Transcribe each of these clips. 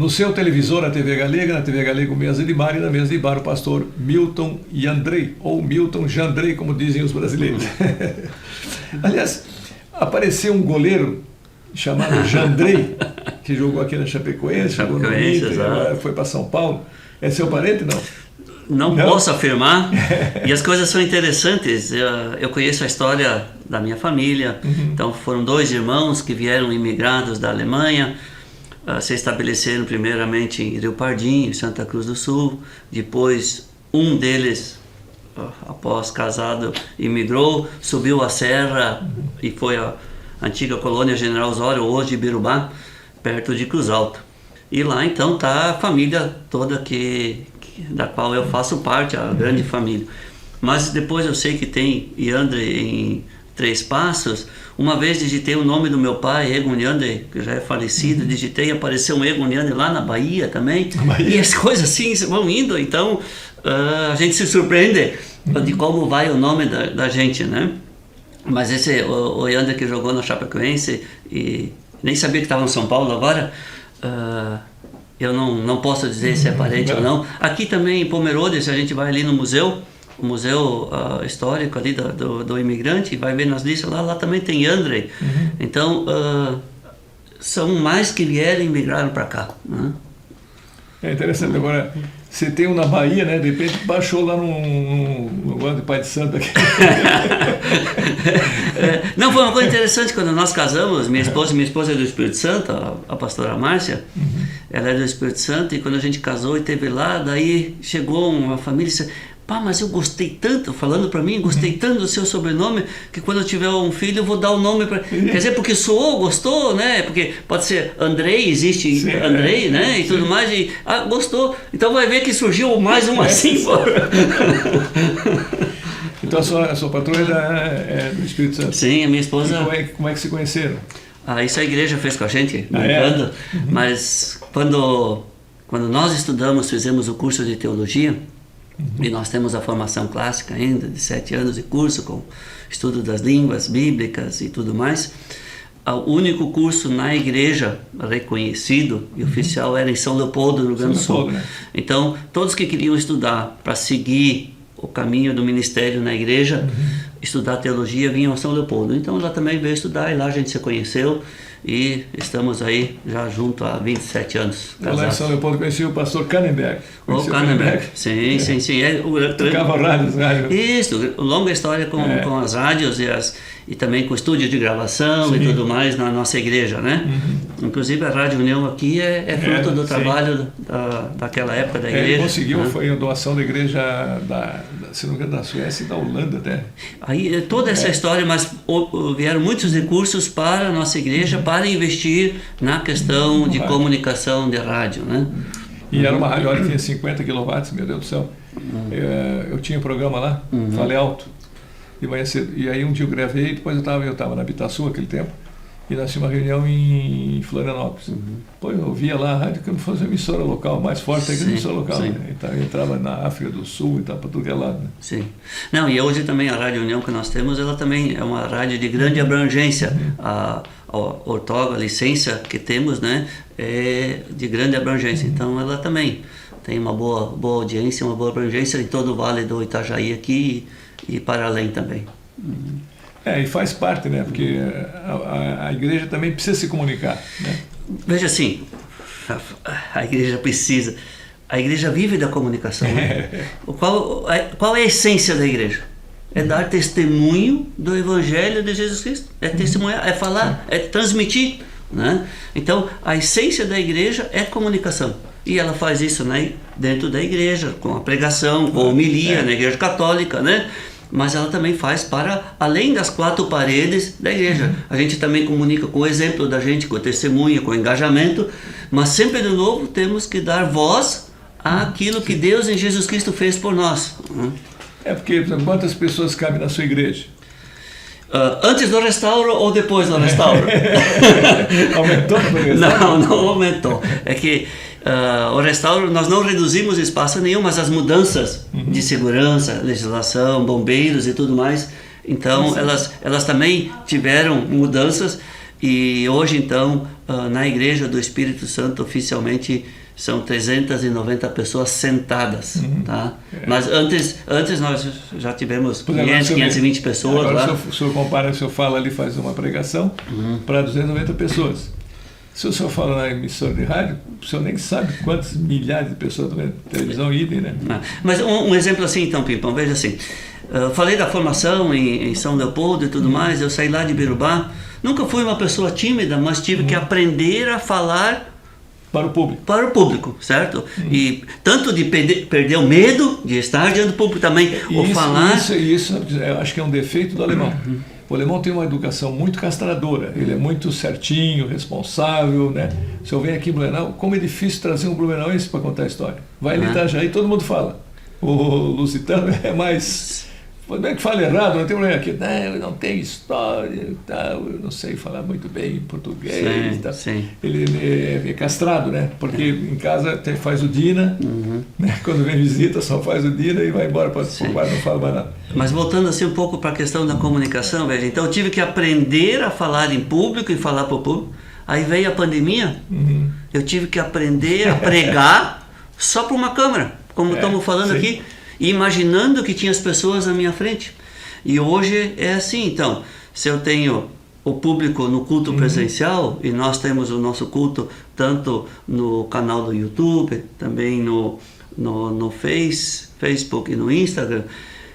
No seu televisor, na TV Galega, o Mesa de Bar, e na Mesa de Bar, o pastor Milton Jandrei, ou Milton Jandrei, como dizem os brasileiros. Aliás, apareceu um goleiro chamado Jandrei, que jogou aqui na Chapecoense, jogou no Inter, agora foi para São Paulo. É seu parente, não? Não posso afirmar, e as coisas são interessantes. Eu conheço a história da minha família. Então foram 2 irmãos que vieram imigrados da Alemanha, se estabeleceram primeiramente em Rio Pardinho, em Santa Cruz do Sul. Depois um deles, após casado, imigrou, subiu a serra e foi a antiga colônia General Osório, hoje Ibirubá, perto de Cruz Alta. E lá então está a família toda da qual eu faço parte, a grande família. Mas depois eu sei que tem Jandrei em Três Passos. Uma vez digitei o nome do meu pai, Egon Jandrei, que já é falecido, digitei e apareceu um Egon Jandrei lá na Bahia também. E as coisas assim vão indo, então a gente se surpreende de como vai o nome da gente, né? Mas o Jandrei que jogou na Chapecoense e nem sabia que estava em São Paulo agora, eu não posso dizer se é parente ou não. Aqui também em Pomerode, se a gente vai ali no museu, o museu histórico ali do imigrante, vai ver nas listas, lá também tem Jandrei. Então, são mais que vieram e migraram para cá. Né? É interessante. Agora, você tem um na Bahia, né? De repente baixou lá no guarda de Pai de Santo aqui. Não, foi uma coisa interessante quando nós casamos. Minha esposa é do Espírito Santo, a pastora Márcia. Ela é do Espírito Santo, e quando a gente casou e esteve lá, daí chegou uma família e disse: pá, mas eu gostei tanto, falando para mim, gostei tanto do seu sobrenome, que quando eu tiver um filho eu vou dar o nome para... Quer dizer, porque soou, gostou, né? Porque pode ser Andrei, existe Sim, Andrei, né? E tudo mais, e gostou. Então vai ver que surgiu mais um assim. Então a sua patroa é do Espírito Santo? Sim, a minha esposa... E como é que se conheceram? Isso a igreja fez com a gente, brincando. Mas quando nós estudamos, fizemos o curso de teologia, e nós temos a formação clássica ainda, de 7 anos de curso, com estudo das línguas bíblicas e tudo mais. O único curso na igreja reconhecido e oficial era em São Leopoldo, no Rio Grande do Sul. Né? Então, todos que queriam estudar para seguir o caminho do ministério na igreja, estudar teologia, vinham a São Leopoldo. Então, ela também veio estudar, e lá a gente se conheceu. E estamos aí já junto há 27 anos. Lá em São Leopoldo conheci o pastor Kannenberg. O Kannenberg, sim. Tocava rádios. Isso, longa história com as rádios e também com estúdio de gravação e tudo mais na nossa igreja, né? Inclusive a Rádio União aqui é fruto do trabalho daquela época da igreja. Ele conseguiu, foi uma doação da igreja se não me engano, da Suécia e da Holanda até. Aí toda essa história, mas vieram muitos recursos para a nossa igreja para investir na questão de comunicação de rádio, né? E era uma rádio, olha, tinha 50 kW, meu Deus do céu. Eu tinha um programa lá, Falei Alto, de manhã cedo. E aí um dia eu gravei, depois eu estava na Habitação naquele tempo, e nós tínhamos uma reunião em Florianópolis. Depois eu via lá a rádio que fazia emissora local, mais forte que a emissora local. Né? Então eu entrava na África do Sul e estava para tudo que é lado. Né? Sim. Não, e hoje também a Rádio União que nós temos, ela também é uma rádio de grande abrangência. A ortoga, a licença que temos, né, é de grande abrangência. Então ela também tem uma boa audiência, uma boa abrangência em todo o Vale do Itajaí aqui e para além também. E faz parte, né? Porque a igreja também precisa se comunicar, né? Veja assim, a igreja precisa, a igreja vive da comunicação, né? Qual é a essência da igreja? É dar testemunho do Evangelho de Jesus Cristo, é testemunhar, é falar, é transmitir, né? Então a essência da igreja é comunicação, e ela faz isso, né, dentro da igreja, com a pregação, com a homilia, na igreja católica, né? Mas ela também faz para além das 4 paredes da igreja. A gente também comunica com o exemplo da gente, com o testemunho, com o engajamento, mas sempre de novo temos que dar voz àquilo que Deus em Jesus Cristo fez por nós. Porque quantas pessoas cabem na sua igreja? Antes do restauro ou depois do restauro? Aumentou no restauro? Não aumentou. É que o restauro, nós não reduzimos espaço nenhum, mas as mudanças de segurança, legislação, bombeiros e tudo mais, então elas também tiveram mudanças, E hoje, então, na Igreja do Espírito Santo, oficialmente, são 390 pessoas sentadas, tá? Mas antes nós já tivemos 500, 520 pessoas agora lá. O senhor compara, o senhor fala ali, faz uma pregação para 290 pessoas. Se o senhor fala na emissora de rádio, o senhor nem sabe quantas milhares de pessoas estão vendo televisão, idem, né? Mas um exemplo assim, então, Pimpão, veja assim. Falei da formação em São Leopoldo e tudo mais, eu saí lá de Birubá. Nunca fui uma pessoa tímida, mas tive que aprender a falar para o público, certo? E tanto de perder o medo de estar diante do público também, ou falar... Isso eu acho que é um defeito do alemão. O alemão tem uma educação muito castradora, ele é muito certinho, responsável, né? Se eu venho aqui em Blumenau, como é difícil trazer um blumenauense para contar a história. Vai ali em Itajaí, todo mundo fala. O lusitano é mais... Não é que fala errado, não tem problema aqui. Não, eu não tenho história e tal, eu não sei falar muito bem português. Sim. Ele é castrado, né? Porque em casa faz o Dina, né? Quando vem visita só faz o Dina e vai embora para o quarto, não fala mais nada. Mas voltando assim um pouco para a questão da comunicação, veja, então eu tive que aprender a falar em público e falar para o público. Aí veio a pandemia, eu tive que aprender a pregar só para uma câmera, como estamos falando aqui. Imaginando que tinha as pessoas na minha frente. E hoje é assim, então, se eu tenho o público no culto presencial, e nós temos o nosso culto tanto no canal do YouTube, também no Facebook e no Instagram,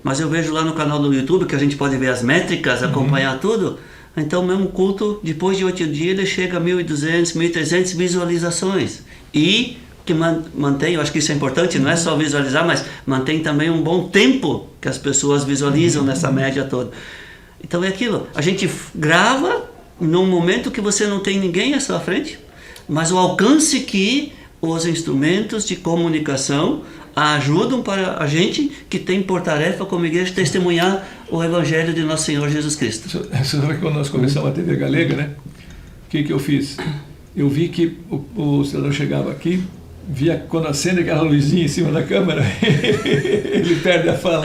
mas eu vejo lá no canal do YouTube que a gente pode ver as métricas, acompanhar tudo. Então o mesmo culto, depois de 8 dias, ele chega a 1.200, 1.300 visualizações. E que mantém, eu acho que isso é importante, não é só visualizar, mas mantém também um bom tempo que as pessoas visualizam nessa média toda. Então é aquilo, a gente grava num momento que você não tem ninguém à sua frente, mas o alcance que os instrumentos de comunicação ajudam para a gente que tem por tarefa como igreja testemunhar o Evangelho de Nosso Senhor Jesus Cristo. Você sabe que quando nós começamos a TV Galega, né? O que eu fiz? Eu vi que o cidadão chegava aqui, via quando acende aquela luzinha em cima da câmera, ele perde a fala.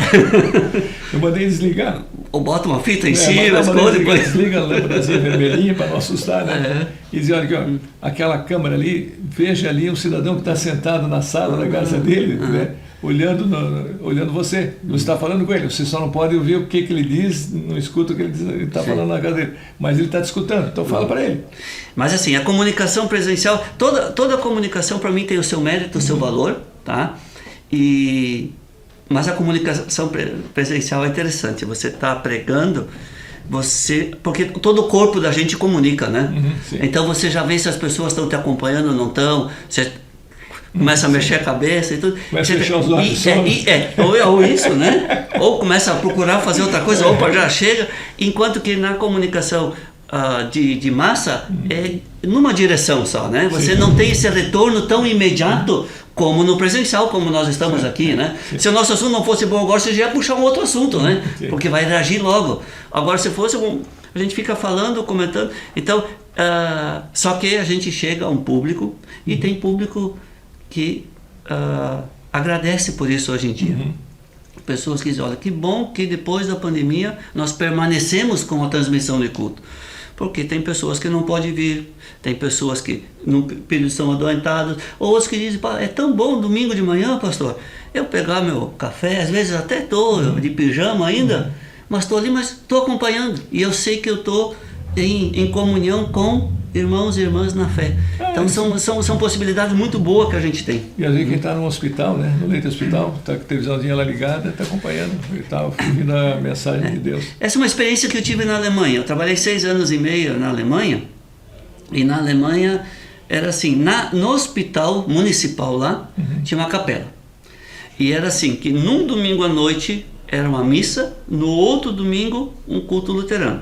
Eu mandei desligar. Ou bota uma fita em cima, as coisas. Desliga a lâmpadazinha vermelhinha para não assustar, né? E dizer, olha aqui, ó, aquela câmera ali, veja ali um cidadão que está sentado na sala da casa dele, né? Olhando você. Você está falando com ele, você só não pode ouvir o que ele diz, não escuta o que ele está falando na casa dele. Mas ele está te escutando, então fala para ele. Mas assim, a comunicação presencial, toda a comunicação para mim tem o seu mérito, o seu valor, tá? Mas a comunicação presencial é interessante, você está pregando, porque todo o corpo da gente comunica, né? Então você já vê se as pessoas estão te acompanhando ou não estão, você começa a mexer a cabeça e tudo. Começa a fechar os olhos. Ou isso, né? Ou começa a procurar fazer outra coisa, opa, já chega. Enquanto que na comunicação de massa é numa direção só, né? Você não tem esse retorno tão imediato como no presencial, como nós estamos aqui, né? Se o nosso assunto não fosse bom agora, você já ia puxar um outro assunto, né? Porque vai reagir logo. Agora, se fosse a gente fica falando, comentando. Então, só que a gente chega a um público e tem público que agradece por isso hoje em dia. Pessoas que dizem, olha, que bom que depois da pandemia nós permanecemos com a transmissão de culto. Porque tem pessoas que não podem vir, tem pessoas que estão adoentadas, ou outros que dizem, é tão bom domingo de manhã, pastor, eu pegar meu café, às vezes até estou de pijama ainda, mas estou ali, mas estou acompanhando, e eu sei que eu estou em comunhão com irmãos e irmãs na fé. Então são possibilidades muito boas que a gente tem. E às vezes quem está no hospital, né, no leito do hospital, está com a televisãozinha lá ligada, está acompanhando e está ouvindo a mensagem de Deus. Essa é uma experiência que eu tive na Alemanha. Eu trabalhei 6 anos e meio na Alemanha, e na Alemanha era assim, no hospital municipal lá, tinha uma capela. E era assim, que num domingo à noite era uma missa, no outro domingo um culto luterano.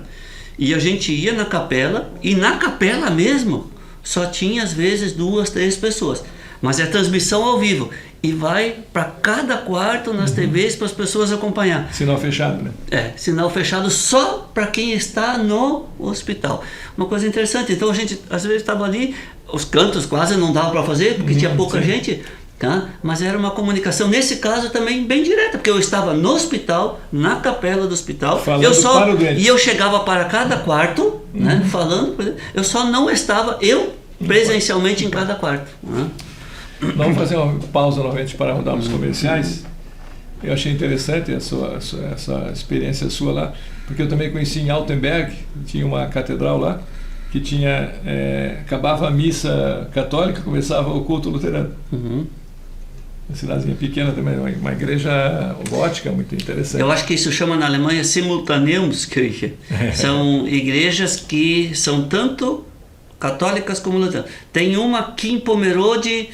E a gente ia na capela, e na capela mesmo só tinha às vezes 2, 3 pessoas. Mas é transmissão ao vivo. E vai para cada quarto nas TVs para as pessoas acompanhar. Sinal fechado, né? Sinal fechado só para quem está no hospital. Uma coisa interessante, então a gente às vezes estava ali, os cantos quase não dava para fazer, porque tinha pouca gente. tá? Mas era uma comunicação, nesse caso também bem direta, porque eu estava no hospital, na capela do hospital, Falando para o doente. e eu chegava para cada quarto, né, falando, eu só não estava presencialmente em cada quarto. Né? Vamos fazer uma pausa novamente para rodar os comerciais. Eu achei interessante essa experiência sua lá, porque eu também conheci em Altenberg, tinha uma catedral lá, que tinha, acabava a missa católica, começava o culto luterano. Uma cidadezinha pequena também, uma igreja gótica muito interessante. Eu acho que isso chama na Alemanha Simultaneumskirche. São igrejas que são tanto católicas como luteranas. Tem uma aqui em Pomerode,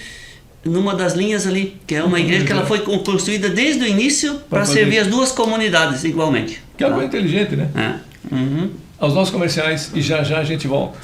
numa das linhas ali, que é uma igreja que ela foi construída desde o início para servir as duas comunidades igualmente. Que é algo inteligente, né? É. Aos nossos comerciais e já a gente volta.